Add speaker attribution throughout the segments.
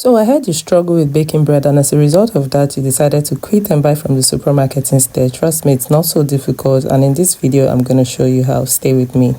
Speaker 1: So I heard you struggle with baking bread, and as a result of that, you decided to quit and buy from the supermarket instead. Trust me, it's not so difficult, and in this video, I'm going to show you how. Stay with me.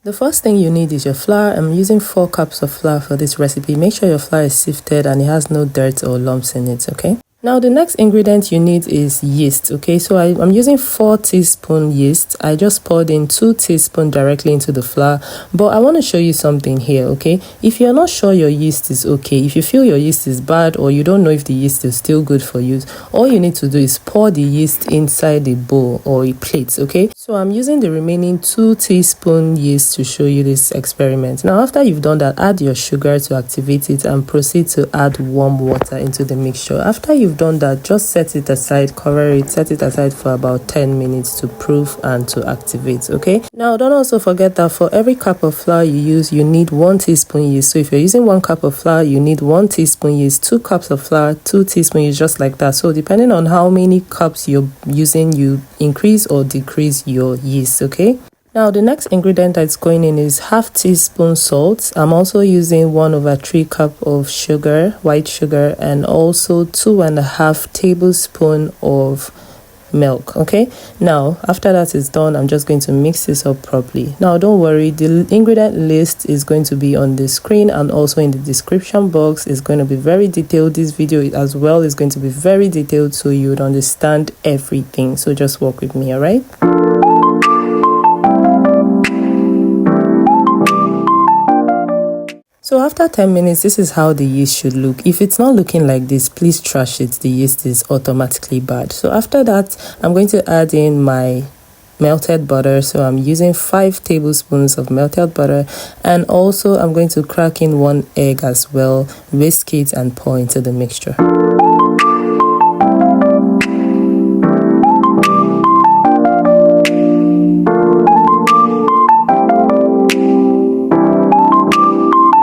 Speaker 1: The first thing you need is your flour. I'm using 4 cups of flour for this recipe. Make sure your flour is sifted and it has no dirt or lumps in it, okay? Now the next ingredient you need is yeast, okay? So I'm using 4 teaspoon yeast. I just poured in 2 teaspoons directly into the flour, but I want to show you something here, okay? If you're not sure your yeast is okay, if you feel your yeast is bad or you don't know if the yeast is still good for you, all you need to do is pour the yeast inside a bowl or a plate, okay? So I'm using the remaining 2 teaspoon yeast to show you this experiment. Now after you've done that, add your sugar to activate it and proceed to add warm water into the mixture. After you've done that, just set it aside, cover it, set it aside for about 10 minutes to proof and to activate, okay? Now don't also forget that for every cup of flour you use, you need 1 teaspoon yeast. So if you're using 1 cup of flour, you need 1 teaspoon yeast. 2 cups of flour, 2 teaspoons yeast, just like that. So depending on how many cups you're using, you increase or decrease your yeast, okay? Now the next ingredient that's going in is half teaspoon salt. I'm also using 1/3 cup of sugar, white sugar, and also 2.5 tablespoons of milk, okay? Now after that is done, I'm just going to mix this up properly. Now don't worry, the ingredient list is going to be on the screen and also in the description box. Is going to be very detailed. This video as well is going to be very detailed, so you would understand everything. So just work with me, all right? So after 10 minutes, this is how the yeast should look. If it's not looking like this, please trash it. The yeast is automatically bad. So after that, I'm going to add in my melted butter. So I'm using 5 tablespoons of melted butter, and also I'm going to crack in 1 egg as well, whisk it and pour into the mixture.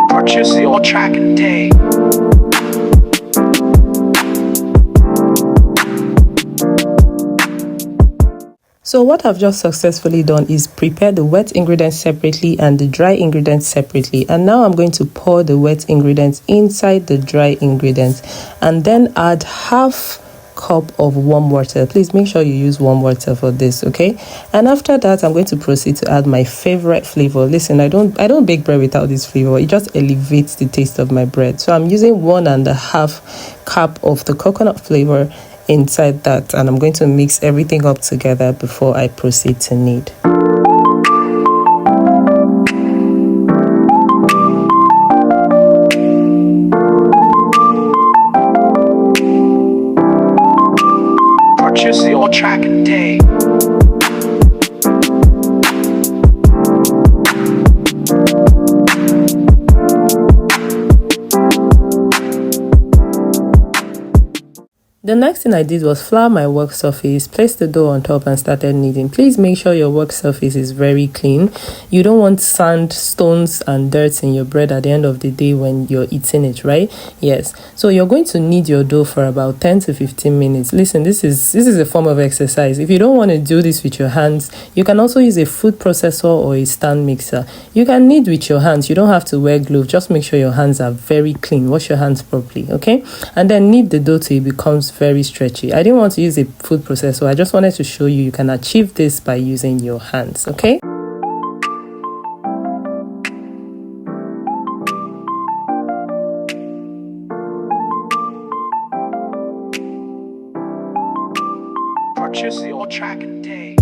Speaker 2: Purchase your track and day.
Speaker 1: So what I've just successfully done is prepare the wet ingredients separately and the dry ingredients separately. And now I'm going to pour the wet ingredients inside the dry ingredients and then add half cup of warm water. Please make sure you use warm water for this, okay? And after that, I'm going to proceed to add my favorite flavor. Listen, I don't bake bread without this flavor. It just elevates the taste of my bread. So I'm using 1.5 cup of the coconut flavor inside that, and I'm going to mix everything up together before I proceed to knead.
Speaker 2: Purchase your track and day.
Speaker 1: The next thing I did was flour my work surface, place the dough on top and started kneading. Please make sure your work surface is very clean. You don't want sand, stones and dirt in your bread at the end of the day when you're eating it, right? Yes. So you're going to knead your dough for about 10 to 15 minutes. Listen, this is a form of exercise. If you don't want to do this with your hands, you can also use a food processor or a stand mixer. You can knead with your hands. You don't have to wear gloves. Just make sure your hands are very clean. Wash your hands properly, okay? And then knead the dough till it becomes very stretchy. I didn't want to use a food processor. I just wanted to show you can achieve this by using your hands, okay?
Speaker 2: Purchase your track and day.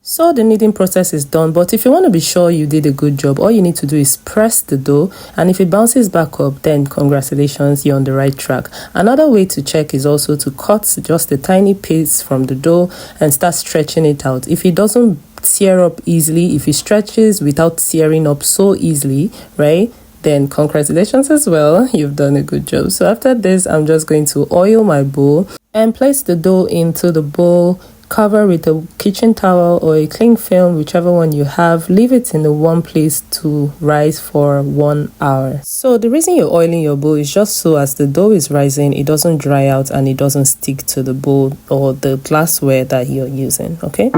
Speaker 1: So the kneading process is done, but if you want to be sure you did a good job, all you need to do is press the dough, and if it bounces back up, then congratulations, you're on the right track. Another way to check is also to cut just a tiny piece from the dough and start stretching it out. If it doesn't tear up easily, if it stretches without tearing up so easily, right, then congratulations as well, you've done a good job. So after this, I'm just going to oil my bowl and place the dough into the bowl, cover with a kitchen towel or a cling film, whichever one you have. Leave it in the one place to rise for 1 hour. So the reason you're oiling your bowl is just so as the dough is rising, it doesn't dry out and it doesn't stick to the bowl or the glassware that you're using, okay?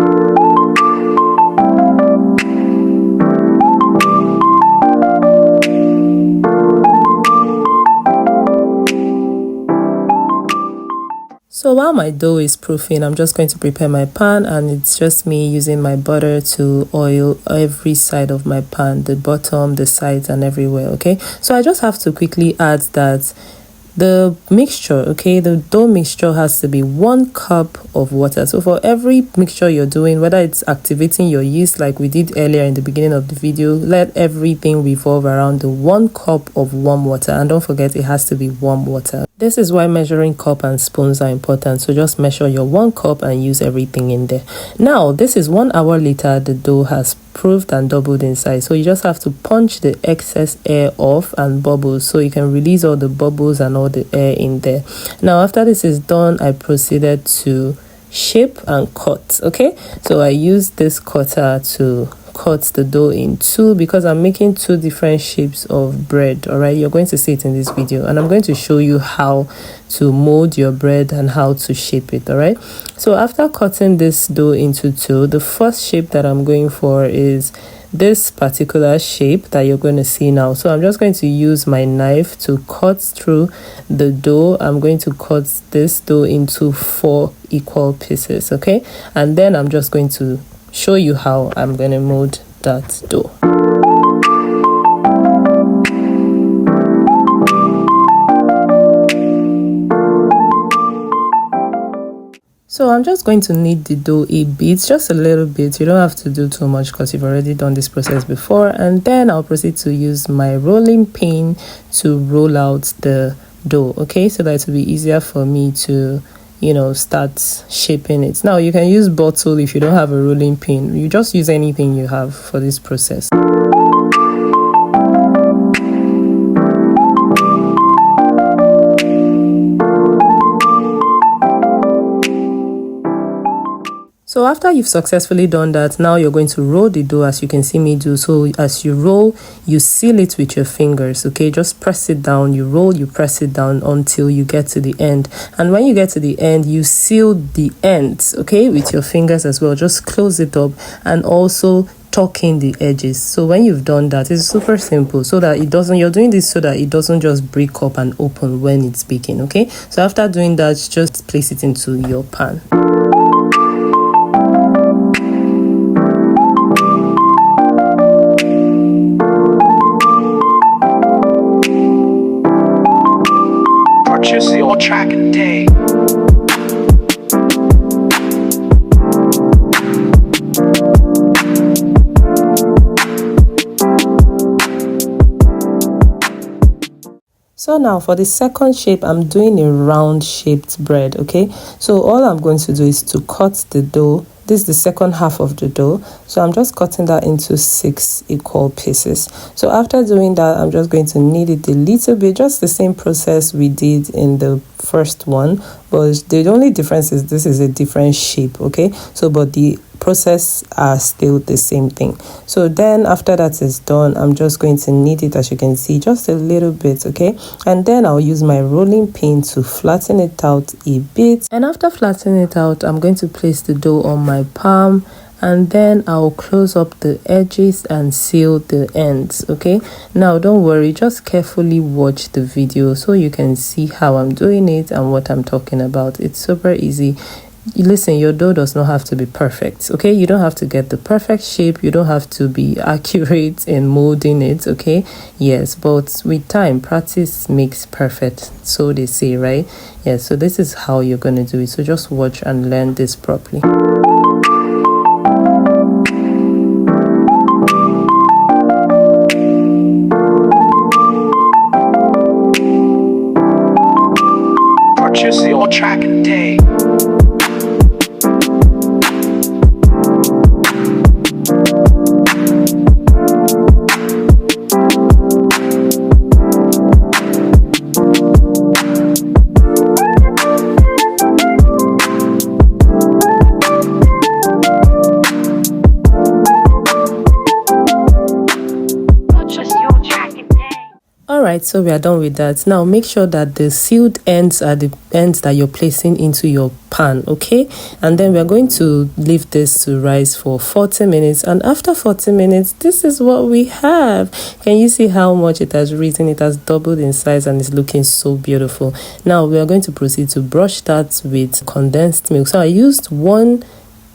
Speaker 1: So while my dough is proofing, I'm just going to prepare my pan, and it's just me using my butter to oil every side of my pan, the bottom, the sides, and everywhere, okay? So I just have to quickly add that the mixture, okay, the dough mixture has to be 1 cup of water. So for every mixture you're doing, whether it's activating your yeast like we did earlier in the beginning of the video, let everything revolve around the 1 cup of warm water. And don't forget, it has to be warm water. This is why measuring cup and spoons are important. So just measure your 1 cup and use everything in there. Now, this is 1 hour later. The dough has proofed and doubled in size. So you just have to punch the excess air off and bubbles, so you can release all the bubbles and all the air in there. Now, after this is done, I proceeded to shape and cut, okay? So I used this cutter to cut the dough in 2 because I'm making 2 different shapes of bread. All right, you're going to see it in this video, and I'm going to show you how to mold your bread and how to shape it. All right, so after cutting this dough into 2, the first shape that I'm going for is this particular shape that you're going to see now. So I'm just going to use my knife to cut through the dough. I'm going to cut this dough into 4 equal pieces, okay? And then I'm just going to show you how I'm going to mold that dough. So I'm just going to knead the dough a bit, just a little bit. You don't have to do too much because you've already done this process before. And then I'll proceed to use my rolling pin to roll out the dough, okay? So that it will be easier for me to, you know, start shaping it. Now, you can use bottle if you don't have a rolling pin. You just use anything you have for this process. So after you've successfully done that, now you're going to roll the dough as you can see me do. So as you roll, you seal it with your fingers, okay? Just press it down, you roll, you press it down until you get to the end. And when you get to the end, you seal the ends, okay, with your fingers as well. Just close it up and also tuck in the edges. So when you've done that, it's super simple, so that it doesn't, you're doing this so that it doesn't just break up and open when it's baking, okay? So after doing that, just place it into your pan.
Speaker 2: Purchase your track and day.
Speaker 1: So now for the second shape, I'm doing a round shaped bread, okay? So all I'm going to do is to cut the dough. This is the second half of the dough. So I'm just cutting that into 6 equal pieces. So after doing that, I'm just going to knead it a little bit, just the same process we did in the first one. But the only difference is this is a different shape, okay? So, but the process are still the same thing. So then after that is done, I'm just going to knead it, as you can see, just a little bit, okay? And then I'll use my rolling pin to flatten it out a bit. And after flattening it out, I'm going to place the dough on my palm, and then I'll close up the edges and seal the ends, okay? Now don't worry, just carefully watch the video so you can see how I'm doing it and what I'm talking about. It's super easy. Listen, your dough does not have to be perfect, okay? You don't have to get the perfect shape. You don't have to be accurate in molding it, okay? Yes, but with time, practice makes perfect, so they say, right? Yeah, so this is how you're going to do it. So just watch and learn this properly.
Speaker 2: Purchase your track and day.
Speaker 1: so we are done with that. Now make sure that the sealed ends are the ends that you're placing into your pan, okay? And then we're going to leave this to rise for 40 minutes, and after 40 minutes this is what we have. Can you see how much it has risen? It has doubled in size and it's looking so beautiful. Now we are going to proceed to brush that with condensed milk. So I used 1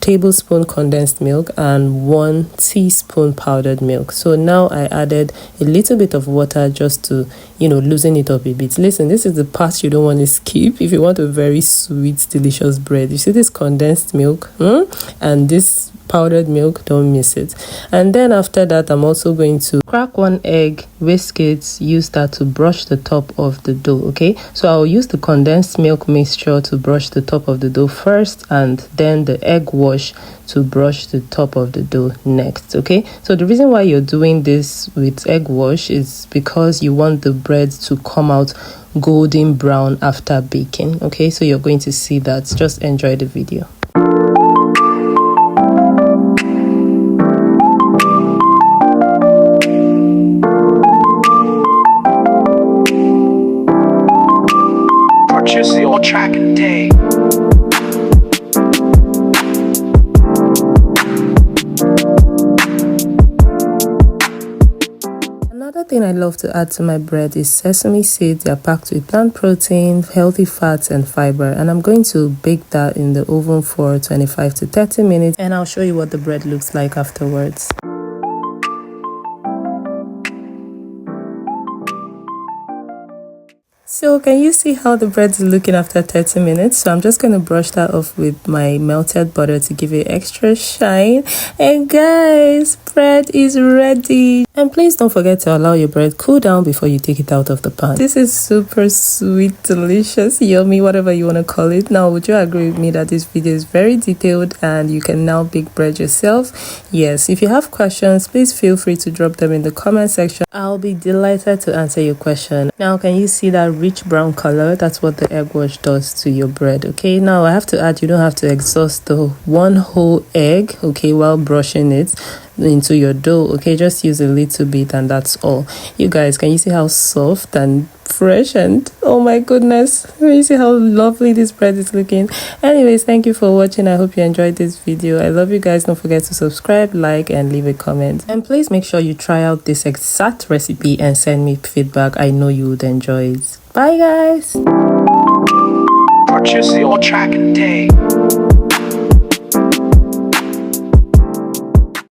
Speaker 1: tablespoon condensed milk and 1 teaspoon powdered milk. So now I added a little bit of water just to, loosen it up a bit. Listen, this is the part you don't want to skip if you want a very sweet, delicious bread. You see this condensed milk and this powdered milk, don't miss it. And then after that, I'm also going to crack 1 egg, whisk it, use that to brush the top of the dough, okay? So I'll use the condensed milk mixture to brush the top of the dough first, and then the egg wash to brush the top of the dough next, okay? So the reason why you're doing this with egg wash is because you want the bread to come out golden brown after baking, okay? So you're going to see that. Just enjoy the video.
Speaker 2: Purchase your track and day.
Speaker 1: Another thing I love to add to my bread is sesame seeds. They are packed with plant protein, healthy fats and fiber, and I'm going to bake that in the oven for 25 to 30 minutes, and I'll show you what the bread looks like afterwards. So can you see how the bread is looking after 30 minutes? So I'm just going to brush that off with my melted butter to give it extra shine. And guys, bread is ready. And please don't forget to allow your bread cool down before you take it out of the pan. This is super sweet, delicious, yummy, whatever you want to call it. Now, would you agree with me that this video is very detailed and you can now bake bread yourself? Yes, if you have questions, please feel free to drop them in the comment section. I'll be delighted to answer your question. Now, can you see that rich brown color? That's what the egg wash does to your bread, okay? Now, I have to add, you don't have to exhaust the 1 whole egg, okay, while brushing it into your dough, okay? Just use a little bit and that's all. You guys, can you see how soft and fresh, and oh my goodness, can you see how lovely this bread is looking? Anyways, thank you for watching. I hope you enjoyed this video. I love you guys. Don't forget to subscribe, like and leave a comment, and please make sure you try out this exact recipe and send me feedback. I know you would enjoy it. Bye guys.
Speaker 2: Purchase your track and day.